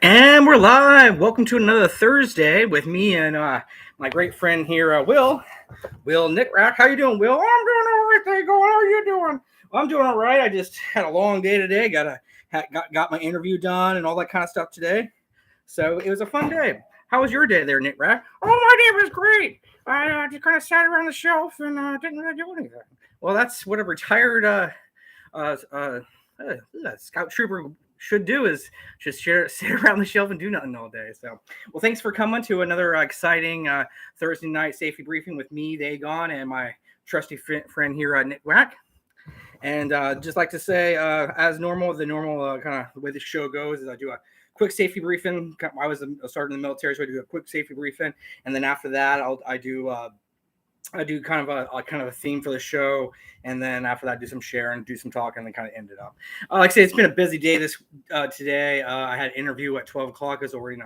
And we're live. Welcome to another Thursday with me and my great friend here, Will. Will Nickrack. How you doing, Will? I'm doing all right. There you go. How are you doing? Well, I'm doing all right. I just had a long day today. Got my interview done and all that kind of stuff today. So it was a fun day. How was your day there, Nickrack? Oh, my day was great. I just kind of sat around the shelf and didn't really do anything. Well, that's what a retired uh, uh, scout trooper should do is just sit around the shelf and do nothing all day. So, well, thanks for coming to another exciting Thursday night safety briefing with me, Dagon, and my trusty friend here, Nick Wack. And just like to say, as normal, the normal kind of the way the show goes is I do a quick safety briefing. I was starting in the military, so I do a quick safety briefing, and then after that, I do kind of a theme for the show, and then after that, do some sharing, do some talking, and then kind of end it up. Like I say, it's been a busy day today. I had an interview at 12 o'clock. I was already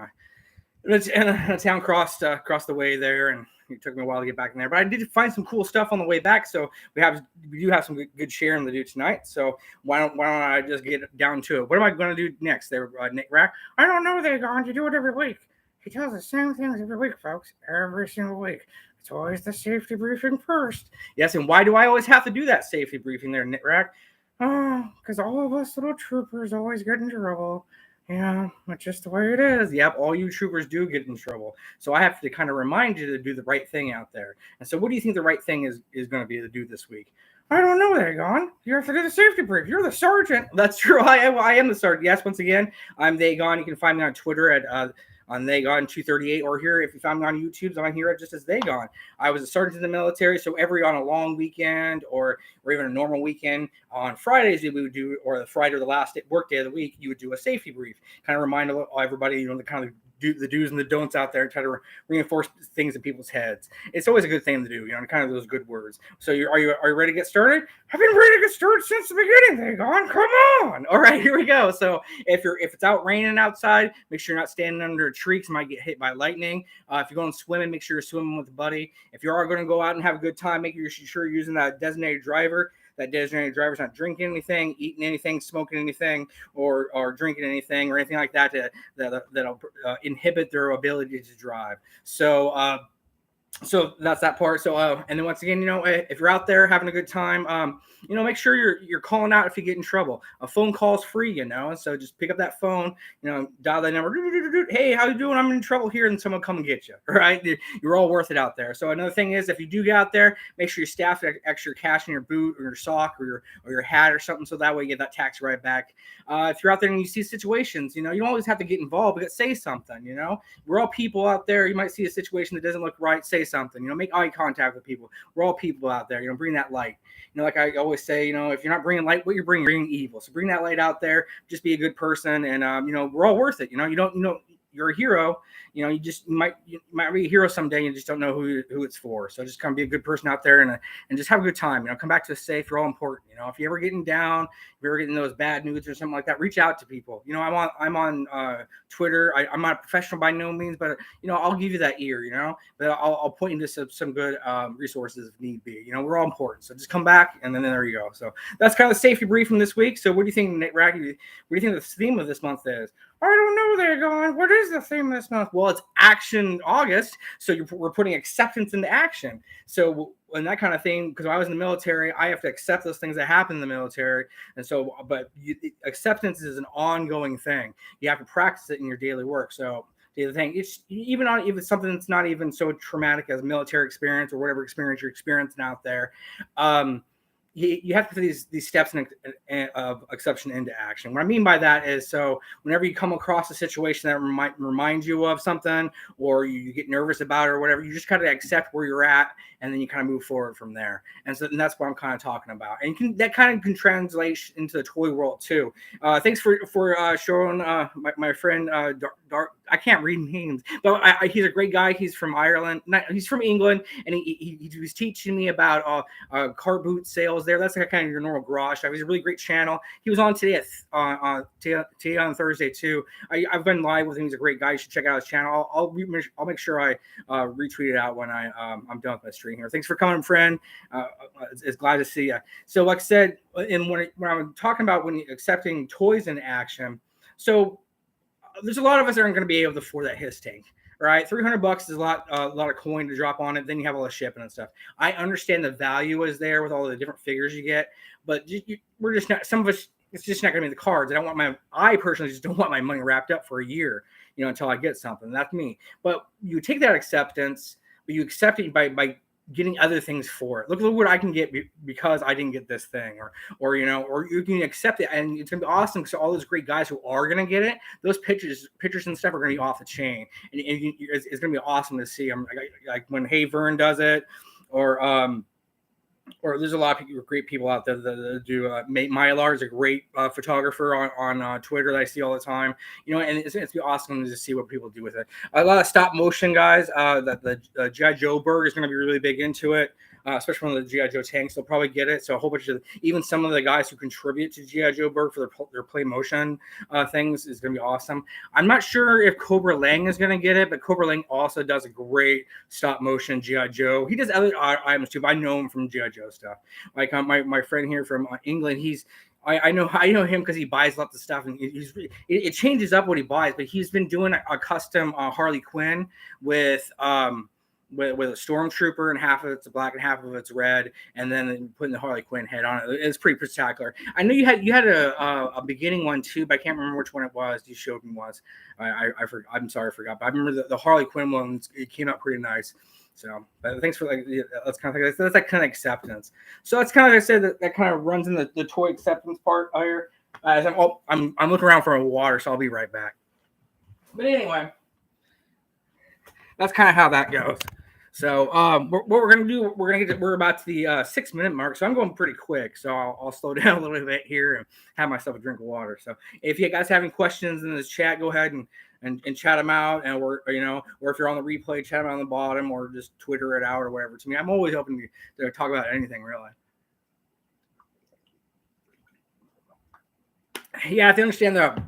in a town across the way there, and it took me a while to get back in there. But I did find some cool stuff on the way back, so we do have some good sharing to do tonight. So why don't I just get down to it? What am I going to do next, there, Nick Rack? I don't know. They're going to do it every week. He tells the same things every week, folks. Every single week. It's always the safety briefing first. Yes, and why do I always have to do that safety briefing there, Nick Rack? Oh, because all of us little troopers always get in trouble. Yeah, that's just the way it is. Yep, all you troopers do get in trouble. So I have to kind of remind you to do the right thing out there. And so what do you think the right thing is going to be to do this week? I don't know, Dagon. You have to do the safety brief. You're the sergeant. That's true. I am the sergeant. Yes, once again, I'm Dagon. You can find me on Twitter at on Dagon238, or here if you found me on YouTube, I'm here just as Dagon. I was a sergeant in the military, so on a long weekend or even a normal weekend on Fridays we would do, or the Friday or the last work day of the week, you would do a safety brief, kind of remind everybody, the kind of the do's and the don'ts out there, and try to reinforce things in people's heads. It's always a good thing to do, kind of those good words. So are you ready to get started? I've been ready to get started since the beginning. Dagon, come on! All right, here we go. So if it's out raining outside, make sure you're not standing under a tree because you might get hit by lightning. If you're going swimming, make sure you're swimming with a buddy. If you are going to go out and have a good time, make sure you're using that designated driver. That designated driver's not drinking anything, eating anything, smoking anything, or drinking anything, or anything like that that'll inhibit their ability to drive. So that's that part. So and then once again, if you're out there having a good time, make sure you're calling out if you get in trouble. A phone call is free, so just pick up that phone, dial that number. Hey, how you doing? I'm in trouble here, and someone come and get you. Right? You're all worth it out there. So another thing is, if you do get out there, make sure you staff extra cash in your boot or your sock or your hat or something, so that way you get that tax right back. If you're out there and you see situations, you don't always have to get involved, but say something. We're all people out there. You might see a situation that doesn't look right. Say something. Make eye contact with people. We're all people out there. Bring that light. Like I always say, if you're not bringing light, what you're bringing evil. So bring that light out there. Just be a good person, and we're all worth it. You're a hero. You might be a hero someday. You just don't know who it's for. So just kind of be a good person out there and just have a good time. Come back to us safe. You're all important. If you're ever getting down, if you're ever getting those bad news or something like that, reach out to people. I'm on Twitter. I'm not a professional by no means, but I'll give you that ear. But I'll point you to some good resources if need be. We're all important. So just come back, and then there you go. So that's kind of the safety briefing this week. So what do you think, Nick Racky? What do you think the theme of this month is? I don't know, they're going. What is the theme this month? Well, it's Action August, so we're putting acceptance into action. So, and that kind of thing, because I was in the military, I have to accept those things that happen in the military. And so, acceptance is an ongoing thing. You have to practice it in your daily work. So, the other thing, it's even something that's not even so traumatic as military experience or whatever experience you're experiencing out there. You have to put these steps of exception into action. What I mean by that is, so whenever you come across a situation that might remind you of something, or you get nervous about it or whatever, you just kind of accept where you're at, and then you kind of move forward from there. And that's what I'm kind of talking about. And that kind of can translate into the toy world too. Thanks for showing my friend Dark. I can't read names, but he's a great guy. He's from Ireland. He's from England, and he was teaching me about car boot sales there. That's kind of your normal garage shop. He's a really great channel. He was on today today on Thursday too. I've been live with him. He's a great guy. You should check out his channel. I'll make sure I retweet it out when I'm done with my stream here. Thanks for coming, friend. It's glad to see you. So, like I said, when I'm talking about when accepting toys in action, so there's a lot of us that aren't going to be able to afford that his tank. Right, $300 is a lot of coin to drop on it. Then you have all the shipping and stuff. I understand the value is there with all the different figures you get, but we're just not. Some of us, it's just not going to be the cards. I personally just don't want my money wrapped up for a year, until I get something. That's me. But you take that acceptance, but you accept it by getting other things for it. Look what I can get because I didn't get this thing, or you can accept it, and it's gonna be awesome because all those great guys who are gonna get it, those pictures and stuff are gonna be off the chain, and it's gonna be awesome to see them. Like when Hey Vern does it, or there's a lot of great people out there that do. Mylar is a great photographer on Twitter that I see all the time. And it's be awesome to see what people do with it. A lot of stop motion guys. The G.I. Joe Berg is going to be really big into it, especially one of the G.I. Joe tanks. They'll probably get it. So a whole bunch of even some of the guys who contribute to G.I. Joe Berg for their play motion things is going to be awesome. I'm not sure if Cobra Lang is going to get it, but Cobra Lang also does a great stop motion G.I. Joe. He does other items too, but I know him from G.I. Joe stuff. Like my friend here from England, I know him because he buys lots of stuff, and it changes up what he buys. But he's been doing a custom Harley Quinn with a stormtrooper, and half of it's black and half of it's red, and then putting the Harley Quinn head on it. It's pretty spectacular. I know you had a beginning one too, but I can't remember which one it was. You showed me once. I'm sorry, I forgot. But I remember the Harley Quinn one. It came out pretty nice. So, but thanks for that's kind of that's that kind of acceptance. So that's kind of, like I said, that kind of runs in the toy acceptance part here. As I'm looking around for a water, so I'll be right back. But anyway, that's kind of how that goes. So what we're gonna do, we're about to the 6-minute mark, so I'm going pretty quick. So I'll slow down a little bit here and have myself a drink of water. So if you guys have any questions in this chat, go ahead and chat them out, or if you're on the replay, chat them on the bottom, or just Twitter it out or whatever. To me, I'm always open to talk about anything really. You have to understand the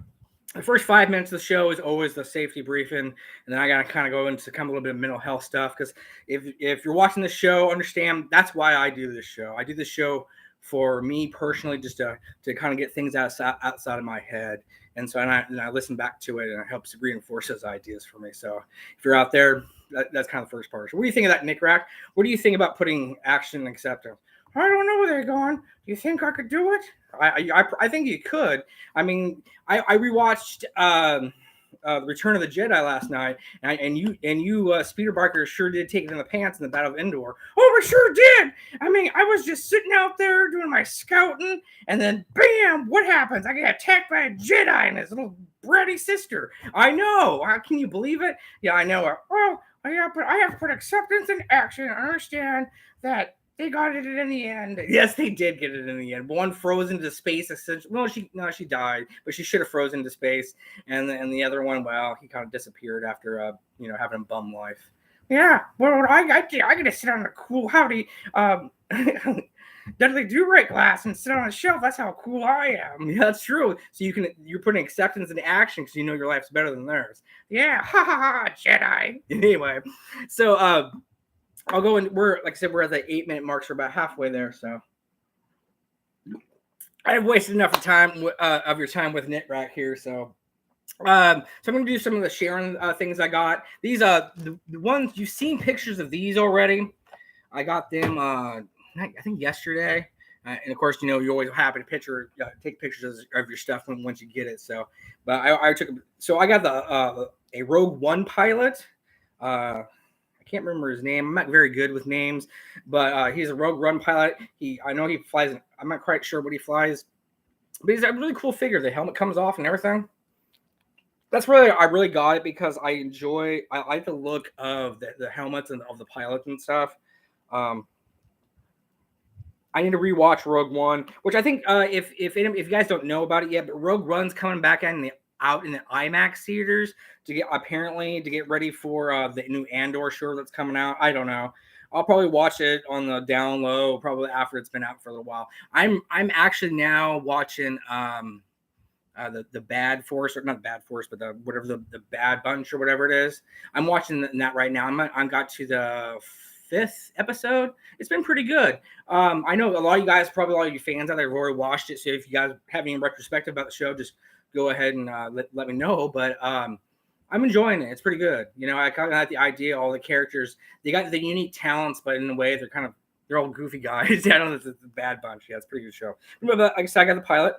first 5 minutes of the show is always the safety briefing, and then I gotta kind of go into a little bit of mental health stuff, because if you're watching the show, understand that's why I do this show. I do this show for me personally, just to kind of get things outside of my head. And so I listen back to it, and it helps reinforce those ideas for me. So if you're out there, that's kind of the first part. So what do you think of that, Nick Rack? What do you think about putting action and acceptance? I don't know where they're going. Do you think I could do it? I think you could. I mean, I rewatched Return of the Jedi last night, and you speeder bikers sure did take it in the pants in the Battle of Endor. Oh, we sure did. I mean, I was just sitting out there doing my scouting, and then bam, what happens? I get attacked by a Jedi and his little bratty sister. I know. Can you believe it? Yeah, I know. Well, yeah, but I have to put acceptance in action and understand that they got it in the end. Yes, they did get it in the end. One froze into space. Essentially, well, she died, but she should have frozen into space. And the other one, well, he kind of disappeared after having a bum life. Yeah, well, I get to sit on a cool howdy Dudley Do-Right glass and sit on a shelf. That's how cool I am. Yeah, that's true. So you're putting acceptance into action because you know your life's better than theirs. Yeah, ha ha ha, Jedi. Anyway, so I'll go and we're at the 8-minute mark, so we're about halfway there. So I've wasted enough of your time with Nitrack here. So I'm going to do some of the sharing things I got. These the ones you've seen pictures of these already. I got them I think yesterday, and of course you always happy to take pictures of your stuff once you get it. So, but I got a Rogue One pilot. I can't remember his name. I'm not very good with names, but he's a Rogue One pilot. I know he flies. I'm not quite sure what he flies, but he's a really cool figure. The helmet comes off and everything. I really got it because I like the look of the helmets and of the pilots and stuff. I need to rewatch Rogue One, which I think if you guys don't know about it yet, but Rogue One's coming back out in the IMAX theaters to get ready for the new Andor show that's coming out. I don't know. I'll probably watch it on the down low, probably after it's been out for a little while. I'm actually now watching the Bad Force, or not Bad Force, but the Bad Bunch or whatever it is. I'm watching that right now. I got to the 5th episode. It's been pretty good. I know a lot of you guys, probably a lot of you fans out there have already watched it. So if you guys have any retrospective about the show, just go ahead and let me know. But I'm enjoying it. It's pretty good. You know, I kind of like the idea. All the characters, they got the unique talents, but in a way, they're all goofy guys. I don't know if it's a bad bunch. Yeah, it's a pretty good show. But like I said, I got the pilot.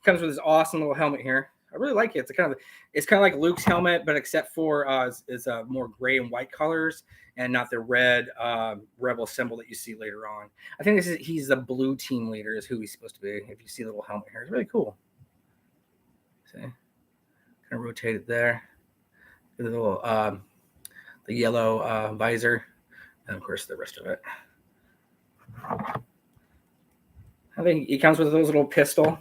Comes with this awesome little helmet here. I really like it. It's kind of like Luke's helmet, but except for is more gray and white colors and not the red rebel symbol that you see later on. I think he's the blue team leader is who he's supposed to be. If you see the little helmet here, it's really cool. See, kind of rotate it there. The little the yellow visor, and of course the rest of it. I think it comes with those little pistol,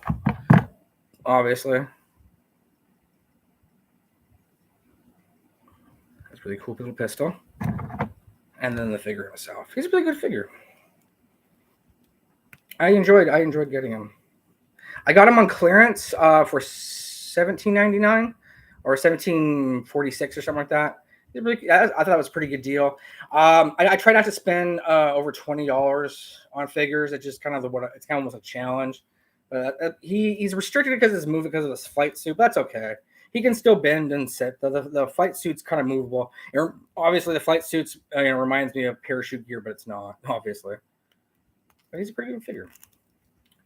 obviously. That's really cool little pistol. And then the figure himself. He's a really good figure. I enjoyed getting him. I got him on clearance for $17.99 or $17.46 or something like that. I thought it was a pretty good deal. I try not to spend over $20 on figures. It's just kind of it's kind of almost a challenge. But he's restricted because of his movement because of his flight suit. But that's okay. He can still bend and sit. The flight suit's kind of movable. Obviously, the flight suit's reminds me of parachute gear, but it's not, obviously. But he's a pretty good figure.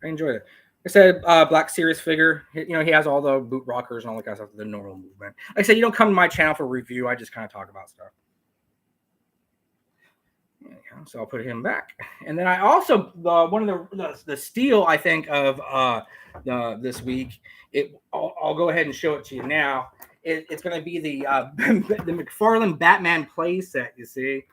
I enjoyed it. I said Black Series figure. He has all the boot rockers and all that kind of stuff, the normal movement. Like I said, you don't come to my channel for review. I just kind of talk about stuff. So I'll put him back. And then I also, one of the steal, I think, of this week, I'll go ahead and show it to you now. It's going to be the McFarlane Batman play set, you see.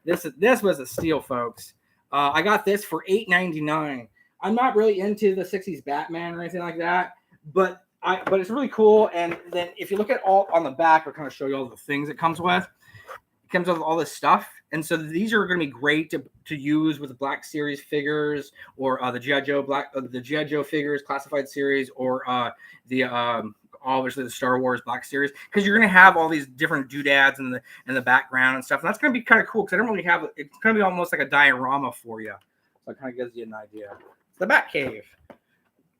This was a steal, folks. I got this for $8.99. I'm not really into the 60s Batman or anything like that, but it's really cool. And then if you look at all on the back, I'll kind of show you all the things it comes with. It comes with all this stuff. And so these are going to be great to use with the Black Series figures or the G.I. Joe figures, classified series, or obviously the Star Wars Black Series, because you're going to have all these different doodads in the background and stuff. And that's going to be kind of cool because I don't really have it's going to be almost like a diorama for you. So it kind of gives you an idea. It's the Batcave.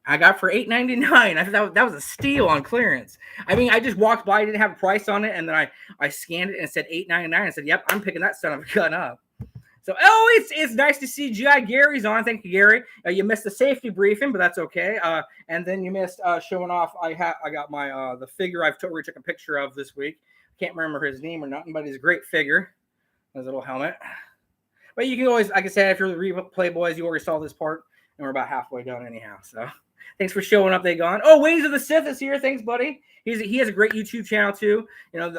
I got for $8.99. I thought that was a steal on clearance. I mean, I just walked by, didn't have a price on it, and then I scanned it and it said $8.99. I said, "Yep, I'm picking that son of a gun up." So, it's nice to see G.I. Gary's on. Thank you, Gary. You missed the safety briefing, but that's okay. And then you missed showing off. I got my the figure I've totally took a picture of this week. Can't remember his name or nothing, but he's a great figure. His little helmet. But you can always, like I said, if you're the replay boys, you already saw this part, and we're about halfway done anyhow. So. Thanks for showing up, they gone. Oh, Wings of the Sith is here. Thanks, buddy. He has a great YouTube channel too.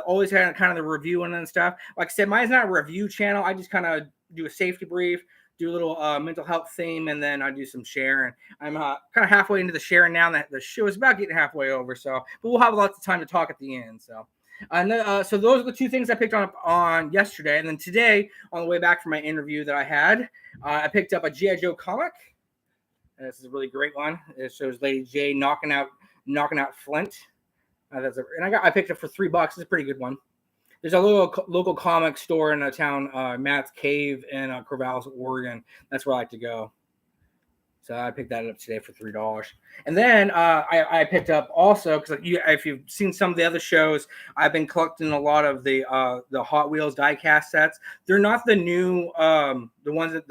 Always kind of the reviewing and stuff. Like I said, mine's not a review channel. I just kind of do a safety brief, do a little mental health theme, and then I do some sharing. I'm kind of halfway into the sharing now. That the show is about getting halfway over. So, but we'll have lots of time to talk at the end. So. So those are the two things I picked up on yesterday, and then today on the way back from my interview that I had, I picked up a G.I. Joe comic. This is a really great one. It shows Lady J knocking out Flint. I picked it for $3. It's a pretty good one. There's a little local comic store in a town, Matt's Cave in Corvallis, Oregon. That's where I like to go. So I picked that up today for $3. And then I picked up also, because if you've seen some of the other shows, I've been collecting a lot of the Hot Wheels diecast sets. They're not the new the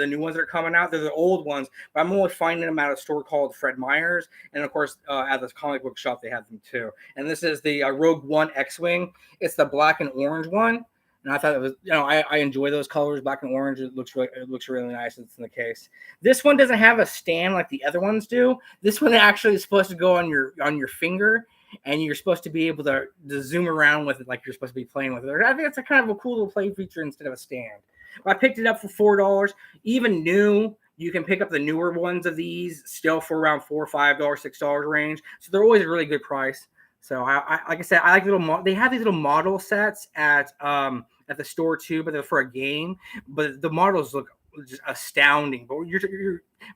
new ones that are coming out. They're the old ones, but I'm only finding them at a store called Fred Meyer's, and of course at this comic book shop they have them too. And this is the Rogue One X-wing. It's the black and orange one. And I thought it was, I enjoy those colors, black and orange. It looks really nice. It's in the case. This one doesn't have a stand like the other ones do. This one actually is supposed to go on your finger, and you're supposed to be able to zoom around with it like you're supposed to be playing with it. I think it's a kind of a cool little play feature instead of a stand. But I picked it up for $4. Even new, you can pick up the newer ones of these still for around $4, $5, $6 range. So they're always a really good price. So I like I said, I like they have these little model sets at the store too, but they're for a game. But the models look just astounding.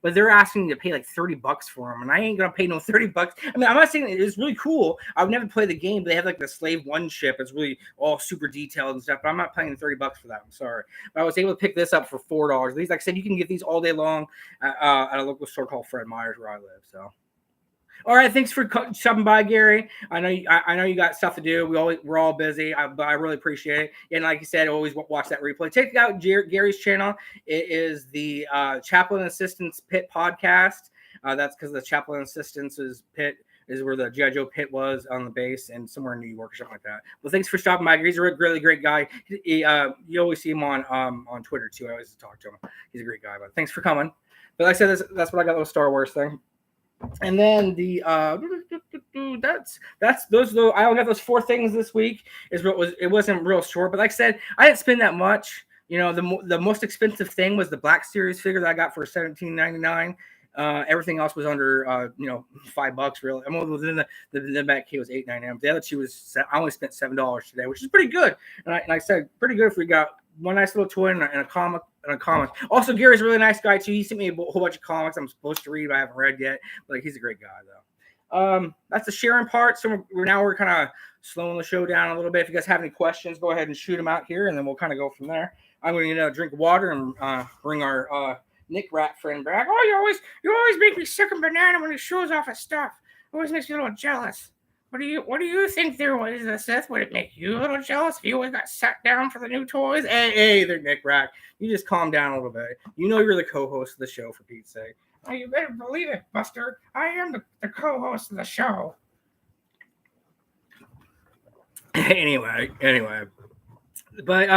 But they're asking me to pay like $30 for them, and I ain't gonna pay no $30. I mean, I'm not saying it's really cool. I would never play the game, but they have like the Slave One ship. It's really all super detailed and stuff. But I'm not paying $30 for that. I'm sorry, but I was able to pick this up for $4. These, like I said, you can get these all day long at a local store called Fred Meyer's where I live. So. All right, thanks for stopping by, Gary. I know you got stuff to do. We're all busy, but I really appreciate it. And like you said, always watch that replay. Check out Gary's channel. It is the Chaplain Assistance Pit podcast. That's because the Chaplain Assistance's pit is where the G.I. Joe pit was on the base and somewhere in New York or something like that. Well, thanks for stopping by. He's a really great guy. You always see him on Twitter too. I always talk to him. He's a great guy. But thanks for coming. But like I said, that's what I got, the Star Wars thing. And then the that's those. I only got those 4 things this week. It wasn't real short, but like I said, I didn't spend that much. You know, the most expensive thing was the Black Series figure that I got for $17.99. Everything else was under $5 really. I'm within the back key was $8.99. The other two was I only spent $7 today, which is pretty good. And I said pretty good if we got one nice little toy and a comic. Also, Gary's a really nice guy too. He sent me a whole bunch of comics I'm supposed to read, but I haven't read yet. But like, he's a great guy though. That's the sharing part. So we're kind of slowing the show down a little bit. If you guys have any questions, go ahead and shoot them out here, and then we'll kind of go from there. I'm going to drink water and bring our Nick Rat friend back. Oh, you always make me sick of banana when he shows off his stuff. It always makes me a little jealous. What do you think there was, Seth? Would it make you a little jealous if you always got sat down for the new toys? Hey there, Nick Rack. You just calm down a little bit. You know you're the co-host of the show, for Pete's sake. Oh, you better believe it, Buster. I am the co-host of the show. Anyway. But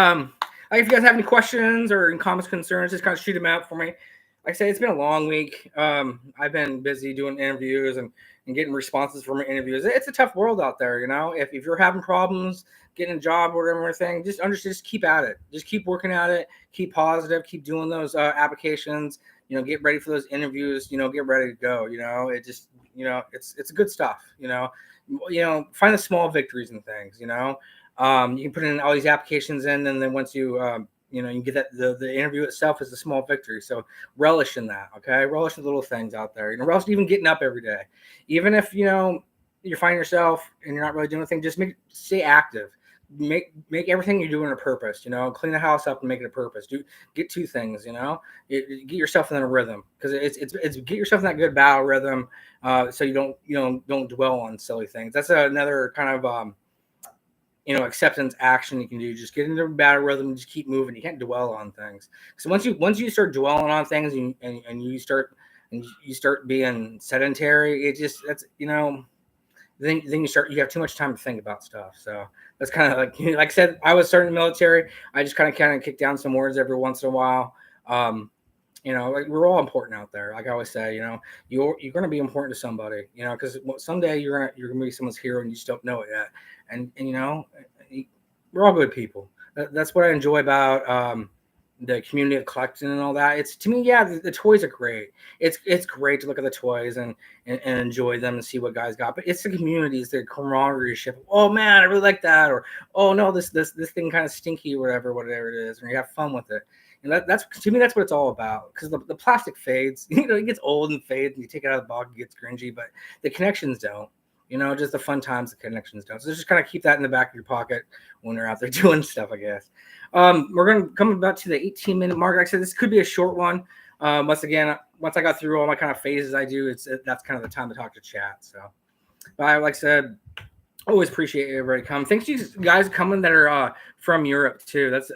if you guys have any questions or any comments, concerns, just kind of shoot them out for me. Like I said, it's been a long week. I've been busy doing interviews and getting responses from interviews. It's a tough world out there, you know. If you're having problems getting a job or everything, just keep at it. Just keep working at it. Keep positive. Keep doing those applications. You know, get ready for those interviews. You know, get ready to go. You know, it's good stuff. You know, find the small victories and things. You know, you can put in all these applications in, and then once you you get that the interview itself is a small victory. So relish in that, okay? Relish the little things out there. You know, relish even getting up every day. Even if, you know, you find yourself and you're not really doing anything, just stay active. Make everything you're doing a purpose, you know, clean the house up and make it a purpose. Get 2 things, you know, get yourself in a rhythm, because it's get yourself in that good battle rhythm, so you don't dwell on silly things. That's another kind of acceptance action you can do. Just get into a battle rhythm and just keep moving. You can't dwell on things. So once you start dwelling on things and you start being sedentary, then you have too much time to think about stuff. So that's kind of like I said, I was starting the military. I just kind of kick down some words every once in a while. Like we're all important out there. Like I always say, you know, you're going to be important to somebody, you know, because someday you're going to be someone's hero and you just don't know it yet. And you know, we're all good people. That's what I enjoy about the community of collecting and all that. It's, to me, yeah, the toys are great. It's great to look at the toys and enjoy them and see what guys got. But it's the community, it's the camaraderie. Oh man, I really like that. Or oh no, this thing kind of stinky or whatever it is. And you have fun with it. And that's, to me, that's what it's all about. Because the plastic fades, you know, it gets old and fades, and you take it out of the box, it gets cringy. But the connections don't. You know, just the fun times, the connections don't. So just kind of keep that in the back of your pocket when you're out there doing stuff, I guess. We're going to come about to the 18-minute mark. Like I said, this could be a short one. Once I got through all my kind of phases I do, that's kind of the time to talk to chat. So, but like I said, always appreciate everybody coming. Thanks to you guys coming that are from Europe too. That's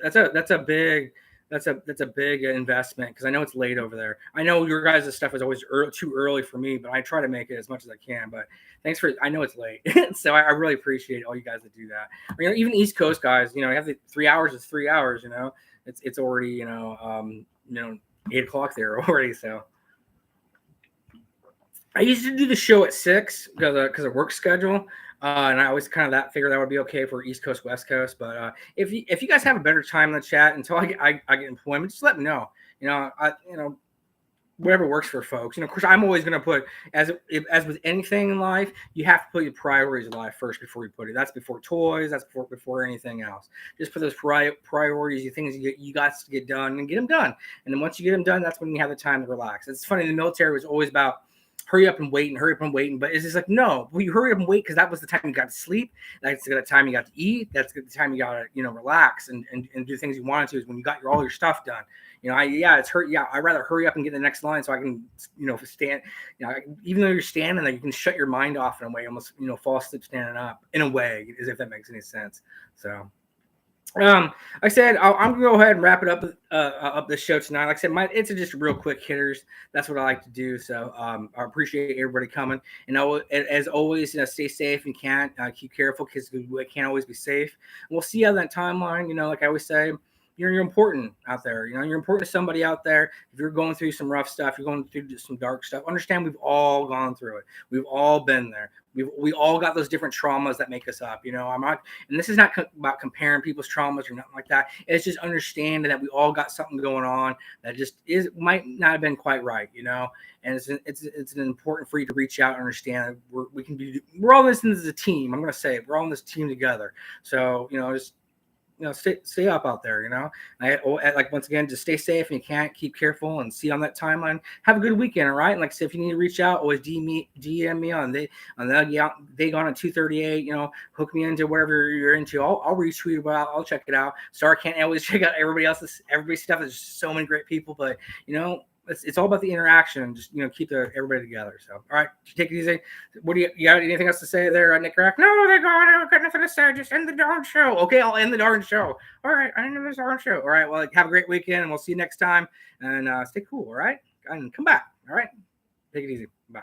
a big investment, because I know it's late over there. I know your guys' stuff is always too early for me, but I try to make it as much as I can. But thanks I know it's late, so I really appreciate all you guys that do that. Or, you know, even East Coast guys, you know, you have the 3 hours is 3 hours. You know, it's already 8 o'clock there already. So I used to do the show at 6 because of work schedule. And I always kind of figure that would be okay for East Coast, West Coast. But if you guys have a better time in the chat until I get employment, just let me know. You know, whatever works for folks. Of course, I'm always going to put, as with anything in life, you have to put your priorities in life first before you put it. That's before toys. That's before anything else. Just put those priorities, the things you got to get done, and get them done. And then once you get them done, that's when you have the time to relax. It's funny. The military was always about hurry up and wait and hurry up and wait. But it's just like, no, well, you hurry up and wait because that was the time you got to sleep. That's the time you got to eat. That's the time you got to, relax and do things you wanted to, is when you got all your stuff done. It's hurt. Yeah, I'd rather hurry up and get the next line so I can, stand. Even though you're standing there, you can shut your mind off in a way, almost, fall asleep standing up in a way, as if that makes any sense. So, I said I'm gonna go ahead and wrap it up this show tonight. Like I said, it's just real quick hitters. That's what I like to do. So I appreciate everybody coming. And as always, stay safe and can't keep careful because we can't always be safe. And we'll see how that timeline. Like I always say, you're important out there. You're important to somebody out there. If you're going through some rough stuff, you're going through some dark stuff, understand we've all gone through it. We've all been there. We all got those different traumas that make us up. I'm not, and this is not about comparing people's traumas or nothing like that. It's just understanding that we all got something going on that just might not have been quite right. And it's important for you to reach out and understand we're all in this as a team. I'm going to say it. We're all in this team together. So, just stay up out there, like, once again, just stay safe and you can't, keep careful and see on that timeline. Have a good weekend. All right. And like I said, if you need to reach out, always DM me on they gone at 238, hook me into whatever you're into. I'll retweet about, I'll check it out. Sorry, I can't always check out everybody's stuff. There's so many great people, but it's all about the interaction and just, keep everybody together. So, all right, take it easy. What do you got anything else to say there, Nick Rack? No, they got nothing to say. Just end the darn show. Okay, I'll end the darn show. All right, I end the darn show. All right, well, have a great weekend and we'll see you next time. And stay cool, all right? And come back, all right? Take it easy. Bye.